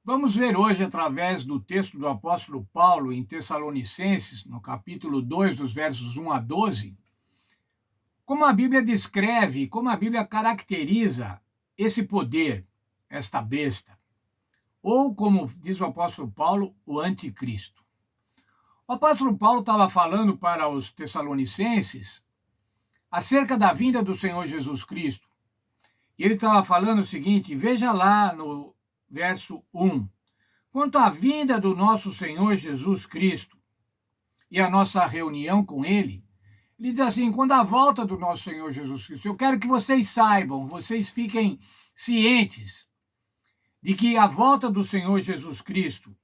Vamos ver hoje, através do texto do apóstolo Paulo em Tessalonicenses, no capítulo 2, dos versos 1 a 12, como a Bíblia descreve, como a Bíblia caracteriza esse poder, esta besta, ou, como diz o apóstolo Paulo, o anticristo. O apóstolo Paulo estava falando para os tessalonicenses acerca da vinda do Senhor Jesus Cristo. E ele estava falando o seguinte, veja lá no verso 1. Quanto à vinda do nosso Senhor Jesus Cristo e a nossa reunião com ele, ele diz assim, quando a volta do nosso Senhor Jesus Cristo, eu quero que vocês saibam, vocês fiquem cientes de que a volta do Senhor Jesus Cristo,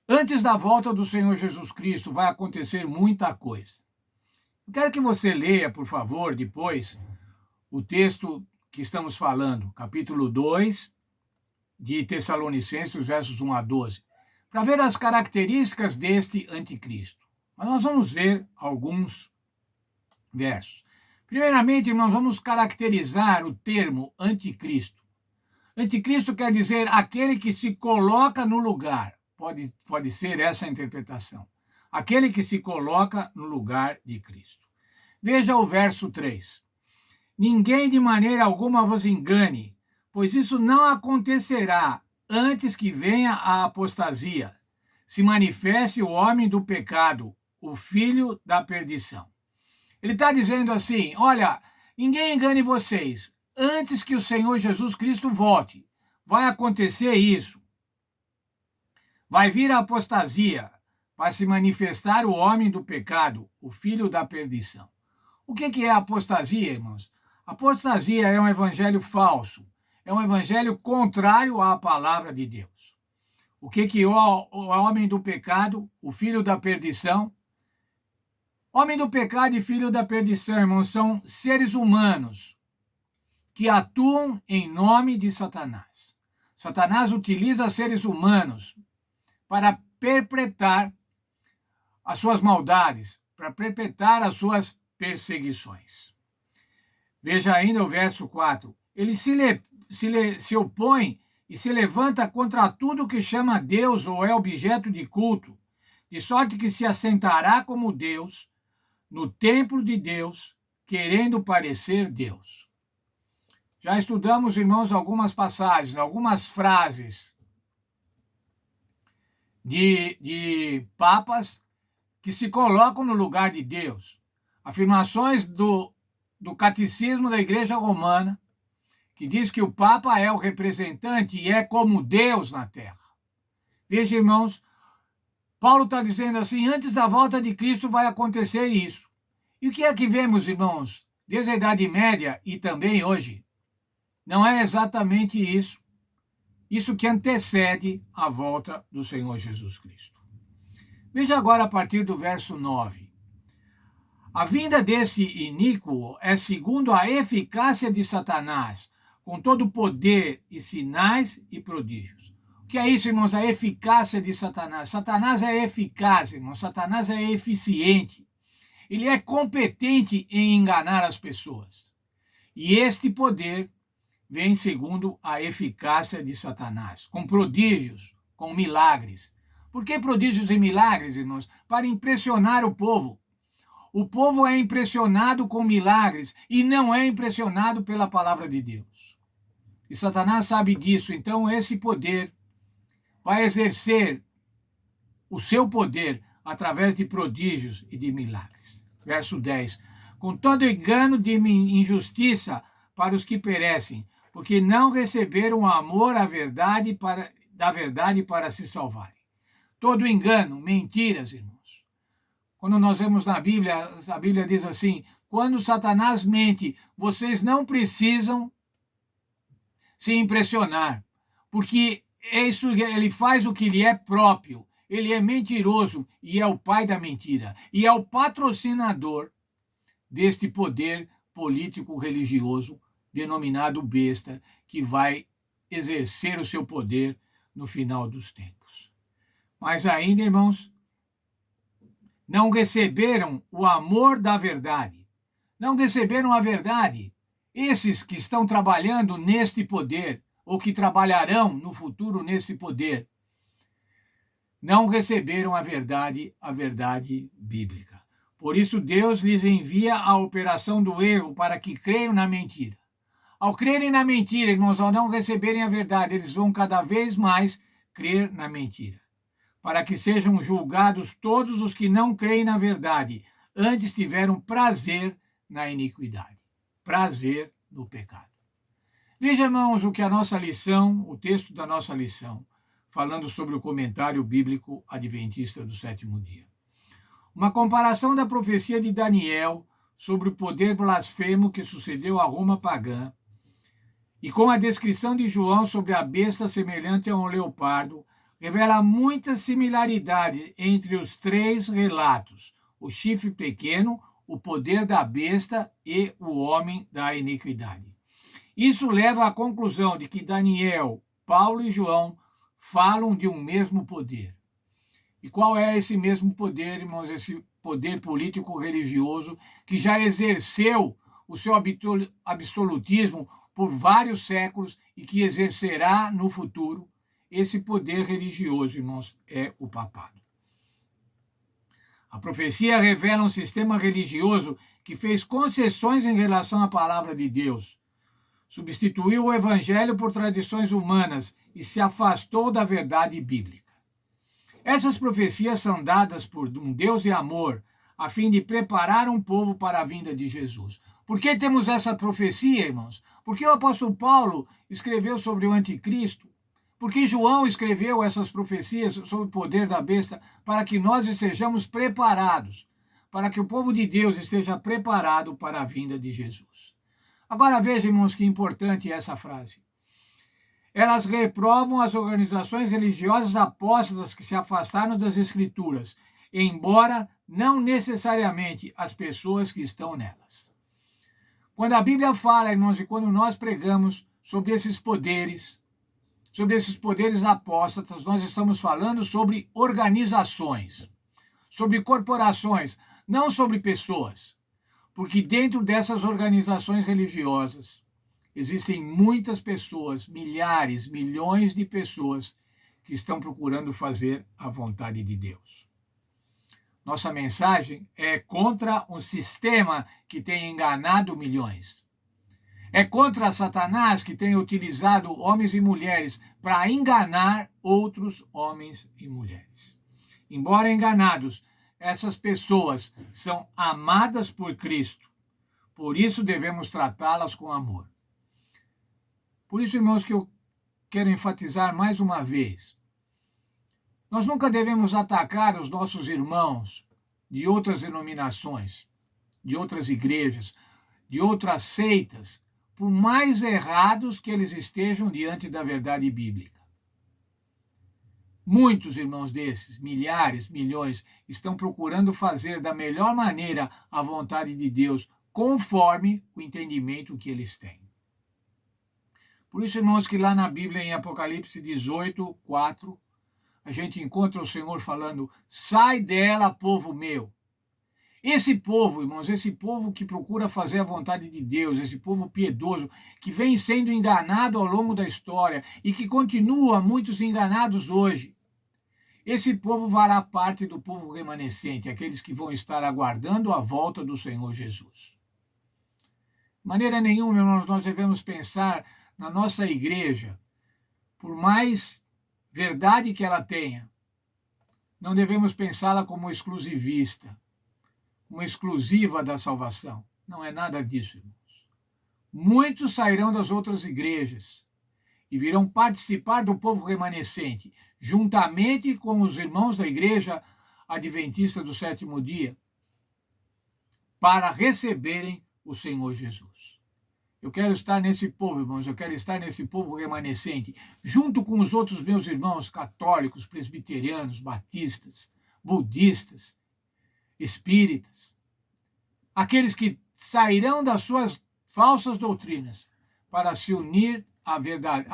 antes da volta do Senhor Jesus Cristo, vai acontecer muita coisa. Eu quero que você leia, por favor, depois, o texto que estamos falando, capítulo 2, de Tessalonicenses, versos 1 a 12, para ver as características deste anticristo. Mas nós vamos ver alguns versos. Primeiramente, nós vamos caracterizar o termo anticristo. Anticristo quer dizer aquele que se coloca no lugar. Pode ser essa a interpretação. Aquele que se coloca no lugar de Cristo. Veja o verso 3. Ninguém de maneira alguma vos engane, pois isso não acontecerá antes que venha a apostasia, se manifeste o homem do pecado, o filho da perdição. Ele está dizendo assim, olha, ninguém engane vocês, antes que o Senhor Jesus Cristo volte, vai acontecer isso. Vai vir a apostasia, vai se manifestar o homem do pecado, o filho da perdição. O que é apostasia, irmãos? Apostasia é um evangelho falso, é um evangelho contrário à palavra de Deus. O que o homem do pecado, o filho da perdição? Homem do pecado e filho da perdição, irmãos, são seres humanos que atuam em nome de Satanás. Satanás utiliza seres humanos para perpetrar as suas maldades, para perpetrar as suas perseguições. Veja ainda o verso 4. Ele se opõe e se levanta contra tudo que chama Deus ou é objeto de culto, de sorte que se assentará como Deus no templo de Deus, querendo parecer Deus. Já estudamos, irmãos, algumas passagens, algumas frases de papas que se colocam no lugar de Deus. Afirmações do catecismo da Igreja Romana, que diz que o Papa é o representante e é como Deus na Terra. Veja, irmãos, Paulo está dizendo assim, antes da volta de Cristo vai acontecer isso. E o que é que vemos, irmãos, desde a Idade Média e também hoje? Não é exatamente isso. Isso que antecede a volta do Senhor Jesus Cristo. Veja agora a partir do verso 9. A vinda desse iníquo é segundo a eficácia de Satanás, com todo o poder e sinais e prodígios. O que é isso, irmãos? A eficácia de Satanás. Satanás é eficaz, irmãos. Satanás é eficiente. Ele é competente em enganar as pessoas. E este poder vem segundo a eficácia de Satanás, com prodígios, com milagres. Por que prodígios e milagres, irmãos? Para impressionar o povo. O povo é impressionado com milagres e não é impressionado pela palavra de Deus. E Satanás sabe disso, então esse poder vai exercer o seu poder através de prodígios e de milagres. Verso 10. Com todo engano de injustiça para os que perecem, porque não receberam o amor da verdade para se salvarem. Todo engano, mentiras, irmãos. Quando nós vemos na Bíblia, a Bíblia diz assim, quando Satanás mente, vocês não precisam se impressionar, porque ele faz o que lhe é próprio. Ele é mentiroso e é o pai da mentira. E é o patrocinador deste poder político-religioso denominado besta, que vai exercer o seu poder no final dos tempos. Mas ainda, irmãos, não receberam o amor da verdade. Não receberam a verdade. Esses que estão trabalhando neste poder ou que trabalharão no futuro nesse poder, não receberam a verdade bíblica. Por isso, Deus lhes envia a operação do erro para que creiam na mentira. Ao crerem na mentira, irmãos, ao não receberem a verdade, eles vão cada vez mais crer na mentira. Para que sejam julgados todos os que não creem na verdade, antes tiveram prazer na iniquidade, prazer no pecado. Veja, irmãos, o que a nossa lição, o texto da nossa lição, falando sobre o comentário bíblico adventista do sétimo dia. Uma comparação da profecia de Daniel sobre o poder blasfemo que sucedeu a Roma pagã, e com a descrição de João sobre a besta semelhante a um leopardo, revela muitas similaridades entre os três relatos: o chifre pequeno, o poder da besta e o homem da iniquidade. Isso leva à conclusão de que Daniel, Paulo e João falam de um mesmo poder. E qual é esse mesmo poder, irmãos? Esse poder político-religioso que já exerceu o seu absolutismo por vários séculos e que exercerá no futuro. Esse poder religioso, irmãos, é o papado. A profecia revela um sistema religioso que fez concessões em relação à palavra de Deus, substituiu o evangelho por tradições humanas e se afastou da verdade bíblica. Essas profecias são dadas por um Deus de amor, a fim de preparar um povo para a vinda de Jesus. Por que temos essa profecia, irmãos? Porque o apóstolo Paulo escreveu sobre o anticristo? Porque João escreveu essas profecias sobre o poder da besta para que nós estejamos preparados, para que o povo de Deus esteja preparado para a vinda de Jesus. Agora vejam, irmãos, que importante é essa frase. Elas reprovam as organizações religiosas apóstatas que se afastaram das Escrituras, embora não necessariamente as pessoas que estão nelas. Quando a Bíblia fala, irmãos, e quando nós pregamos sobre esses poderes apóstatas, nós estamos falando sobre organizações, sobre corporações, não sobre pessoas. Porque dentro dessas organizações religiosas existem muitas pessoas, milhares, milhões de pessoas que estão procurando fazer a vontade de Deus. Nossa mensagem é contra um sistema que tem enganado milhões. É contra Satanás, que tem utilizado homens e mulheres para enganar outros homens e mulheres. Embora enganados, essas pessoas são amadas por Cristo. Por isso devemos tratá-las com amor. Por isso, irmãos, que eu quero enfatizar mais uma vez. Nós nunca devemos atacar os nossos irmãos de outras denominações, de outras igrejas, de outras seitas, por mais errados que eles estejam diante da verdade bíblica. Muitos irmãos desses, milhares, milhões, estão procurando fazer da melhor maneira a vontade de Deus, conforme o entendimento que eles têm. Por isso, irmãos, que lá na Bíblia, em Apocalipse 18, 4, a gente encontra o Senhor falando: sai dela, povo meu. Esse povo, irmãos, esse povo que procura fazer a vontade de Deus, esse povo piedoso, que vem sendo enganado ao longo da história e que continua muitos enganados hoje. Esse povo fará parte do povo remanescente, aqueles que vão estar aguardando a volta do Senhor Jesus. De maneira nenhuma, irmãos, nós devemos pensar na nossa igreja, por mais verdade que ela tenha, não devemos pensá-la como exclusivista, como exclusiva da salvação. Não é nada disso, irmãos. Muitos sairão das outras igrejas e virão participar do povo remanescente, juntamente com os irmãos da igreja adventista do sétimo dia, para receberem o Senhor Jesus. Eu quero estar nesse povo, irmãos, eu quero estar nesse povo remanescente, junto com os outros meus irmãos católicos, presbiterianos, batistas, budistas, espíritas, aqueles que sairão das suas falsas doutrinas para se unir à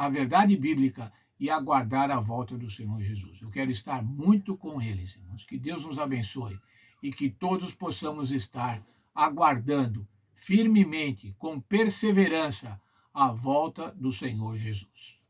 verdade bíblica e aguardar a volta do Senhor Jesus. Eu quero estar muito com eles, irmãos. Que Deus nos abençoe e que todos possamos estar aguardando firmemente, com perseverança, a volta do Senhor Jesus.